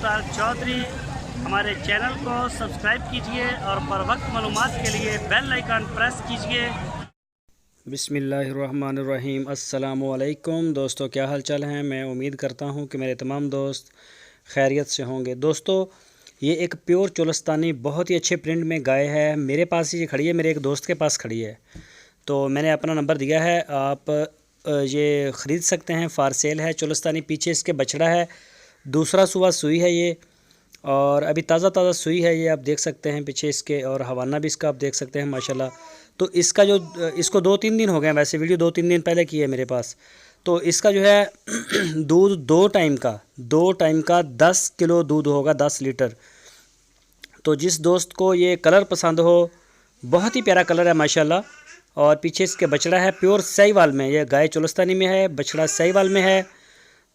मुश्ताक चौधरी। हमारे चैनल को सब्सक्राइब कीजिए और बर वक्त मालूमात के लिए बेल आइकन प्रेस कीजिए। बिस्मिल्लाहिर्रहमानिर्रहीम। अस्सलामुअलैकुम दोस्तों, क्या हाल चाल हैं। मैं उम्मीद करता हूं कि मेरे तमाम दोस्त खैरियत से होंगे। दोस्तों, ये एक प्योर चोलस्तानी बहुत ही अच्छे प्रिंट में गाय है। मेरे पास ये खड़ी है, मेरे एक दोस्त के पास खड़ी है, तो मैंने अपना नंबर दिया है। आप ये ख़रीद सकते हैं, फार सेल है। चोलस्तानी पीछे इसके बछड़ा है, दूसरा सुबह सुई है ये, और अभी ताज़ा ताज़ा सुई है ये, आप देख सकते हैं पीछे इसके, और हवाना भी इसका आप देख सकते हैं माशाल्लाह। तो इसका जो इसको 2-3 दिन हो गए, वैसे वीडियो 2-3 दिन पहले की है मेरे पास। तो इसका जो है दूध दो टाइम का 10 किलो दूध होगा, 10 लीटर। तो जिस दोस्त को ये कलर पसंद हो, बहुत ही प्यारा कलर है माशाल्लाह। और पीछे इसके बछड़ा है, प्योर साहिवाल में। यह गाय चोलस्तानी में है, बछड़ा साहिवाल में है।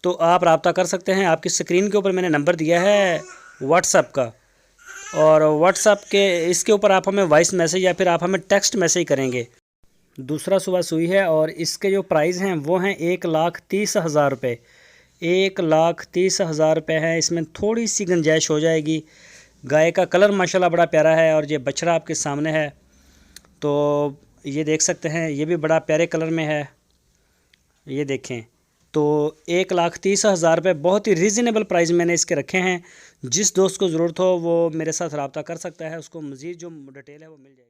तो आप रब्ता कर सकते हैं। आपकी स्क्रीन के ऊपर मैंने नंबर दिया है व्हाट्सएप का, और व्हाट्सएप के इसके ऊपर आप हमें वॉइस मैसेज या फिर आप हमें टेक्स्ट मैसेज करेंगे। दूसरा सुबह सुई है, और इसके जो प्राइस हैं वो हैं 1,30,000 रुपये। 1,30,000 रुपये हैं। इसमें थोड़ी सी गुंजाइश हो जाएगी। गाय का कलर माशाल्लाह बड़ा प्यारा है, और ये बछड़ा आपके सामने है, तो ये देख सकते हैं, ये भी बड़ा प्यारे कलर में है, ये देखें। तो 1,30,000 रुपये बहुत ही रीज़नेबल प्राइस मैंने इसके रखे हैं। जिस दोस्त को ज़रूरत हो वो मेरे साथ रब्ता कर सकता है, उसको मज़ीद जो डिटेल है वो मिल जाएगी।